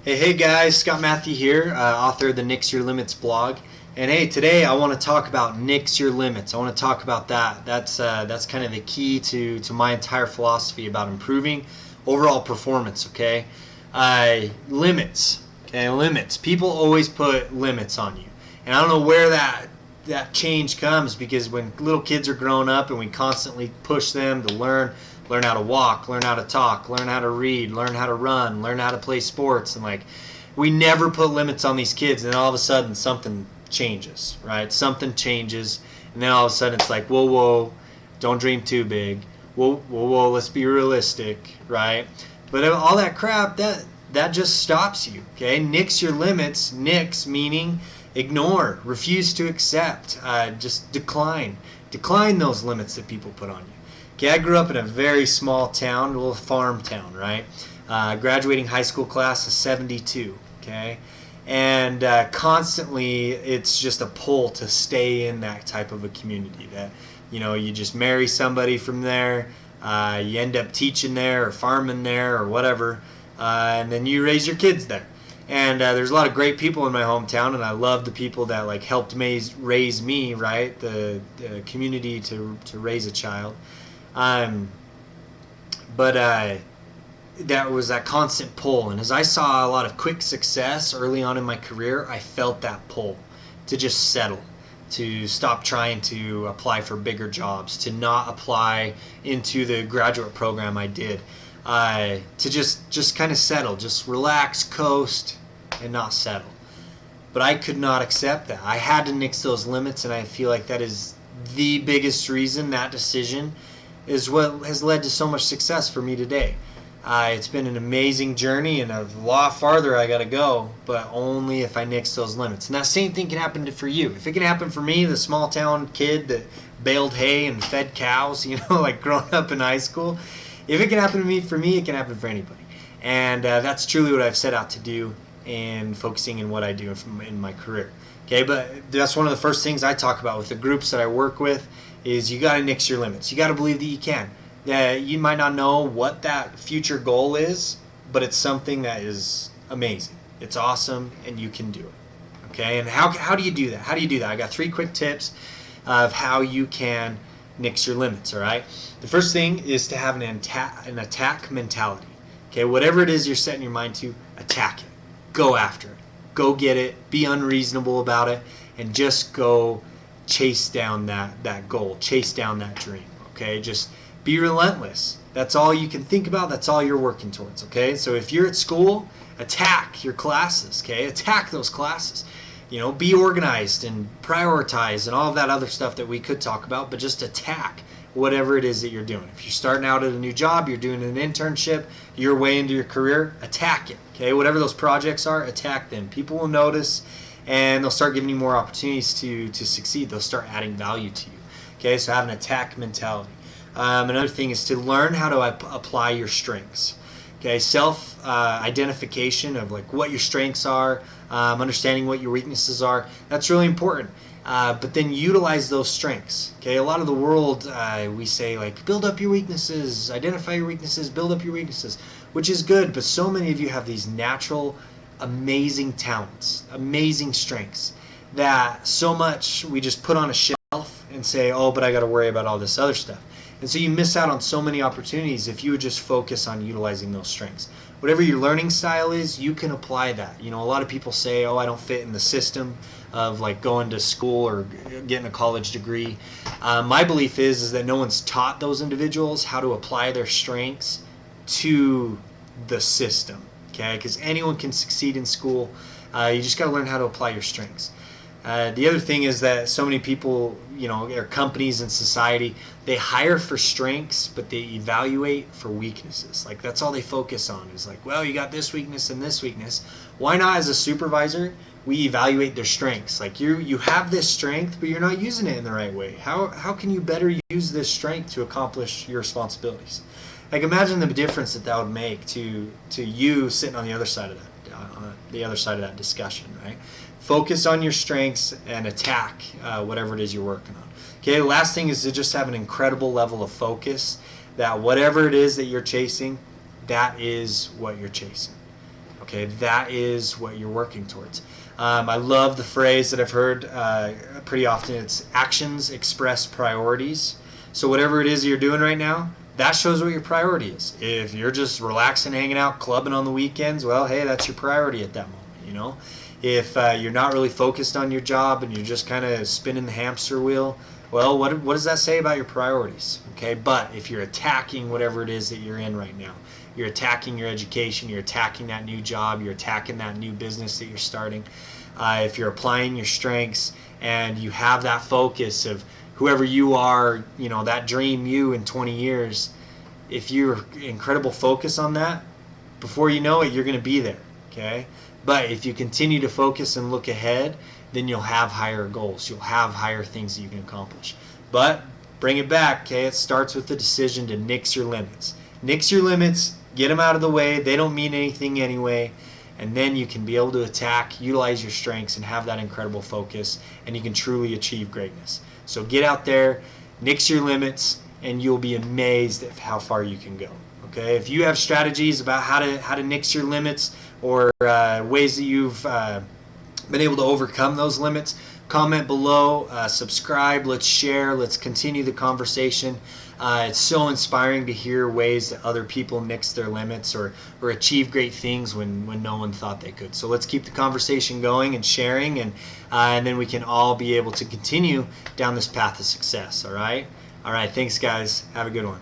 Hey guys, Scott Matthew here, author of the Nix Your Limits blog. And hey, today I want to talk about Nix Your Limits. I want to talk about that. That's kind of the key to my entire philosophy about improving overall performance. Okay, limits. Okay, limits. People always put limits on you, and I don't know where that change comes, because when little kids are growing up and we constantly push them to learn how to walk, learn how to talk, learn how to read, learn how to run, learn how to play sports, and we never put limits on these kids, and then all of a sudden something changes, right? Something changes, and then all of a sudden it's like, whoa, don't dream too big. Whoa, let's be realistic, right? But all that crap, that just stops you. Okay, nix your limits. Nix meaning ignore, refuse to accept, just decline those limits that people put on you. Okay, I grew up in a very small town, a little farm town, right? Graduating high school class of 72, okay? And constantly it's just a pull to stay in that type of a community that, you just marry somebody from there, you end up teaching there or farming there or whatever, and then you raise your kids there. And there's a lot of great people in my hometown, and I love the people that helped raise me, right? The community to raise a child. But that was that constant pull, and as I saw a lot of quick success early on in my career, I felt that pull to just settle, to stop trying to apply for bigger jobs, to not apply into the graduate program I did, to just kind of settle, just relax, coast, and not settle. But I could not accept that. I had to nix those limits, and I feel like that is the biggest reason, that decision is what has led to so much success for me today. It's been an amazing journey, and a lot farther I got to go, but only if I nix those limits. And that same thing can happen for you. If it can happen for me, the small town kid that baled hay and fed cows, growing up in high school, if it can happen to me, it can happen for anybody. And that's truly what I've set out to do, and focusing in what I do in my career. Okay, but that's one of the first things I talk about with the groups that I work with, is you got to nix your limits. You got to believe that you can. You might not know what that future goal is, but it's something that is amazing. It's awesome, and you can do it. Okay, and how do you do that? I got 3 quick tips of how you can nix your limits. All right. The first thing is to have an attack mentality. Okay, whatever it is you're setting your mind to, attack it. Go after it. Go get it. Be unreasonable about it, and just go chase down that goal, chase down that dream. Okay, just be relentless. That's all you can think about. That's all you're working towards. Okay, so if you're at school, attack your classes. Okay, attack those classes. Be organized and prioritize and all of that other stuff that we could talk about, but just attack whatever it is that you're doing. If you're starting out at a new job, you're doing an internship, you're way into your career, attack it. Okay, whatever those projects are, attack them. People will notice, and they'll start giving you more opportunities to succeed. They'll start adding value to you. Okay, so have an attack mentality. Another thing is to learn how to apply your strengths. Okay, self-identification of what your strengths are, understanding what your weaknesses are. That's really important. But then utilize those strengths. Okay, a lot of the world, we say build up your weaknesses, identify your weaknesses, build up your weaknesses, which is good, but so many of you have these natural, amazing talents, amazing strengths, that so much we just put on a shelf and say, oh, but I got to worry about all this other stuff. And so you miss out on so many opportunities if you would just focus on utilizing those strengths. Whatever your learning style is, you can apply that. A lot of people say, oh, I don't fit in the system of going to school or getting a college degree. My belief is that no one's taught those individuals how to apply their strengths to the system. Okay, because anyone can succeed in school. You just got to learn how to apply your strengths. The other thing is that so many people, or companies in society, they hire for strengths, but they evaluate for weaknesses. That's all they focus on is well, you got this weakness and this weakness. Why not, as a supervisor, we evaluate their strengths? You have this strength, but you're not using it in the right way. How can you better use this strength to accomplish your responsibilities? Imagine the difference that would make to you sitting on the other side of that discussion, right? Focus on your strengths and attack whatever it is you're working on. Okay, the last thing is to just have an incredible level of focus that whatever it is that you're chasing, that is what you're chasing. Okay, that is what you're working towards. I love the phrase that I've heard pretty often. It's actions express priorities. So whatever it is you're doing right now, that shows what your priority is. If you're just relaxing, hanging out, clubbing on the weekends, well, hey, that's your priority at that moment. If you're not really focused on your job and you're just kind of spinning the hamster wheel, well, what does that say about your priorities? Okay, but if you're attacking whatever it is that you're in right now, you're attacking your education, you're attacking that new job, you're attacking that new business that you're starting, if you're applying your strengths and you have that focus of whoever you are, that dream you in 20 years, if you're incredible focus on that, before you know it, you're going to be there, okay? But if you continue to focus and look ahead, then you'll have higher goals. You'll have higher things that you can accomplish. But bring it back, okay? It starts with the decision to nix your limits. Nix your limits, get them out of the way. They don't mean anything anyway. And then you can be able to attack, utilize your strengths, and have that incredible focus, and you can truly achieve greatness. So get out there, nix your limits, and you'll be amazed at how far you can go. Okay? If you have strategies about how to nix your limits, or ways that you've been able to overcome those limits, comment below, subscribe, let's share, let's continue the conversation. It's so inspiring to hear ways that other people nix their limits or achieve great things when no one thought they could. So let's keep the conversation going and sharing, and then we can all be able to continue down this path of success. All right, thanks guys, have a good one.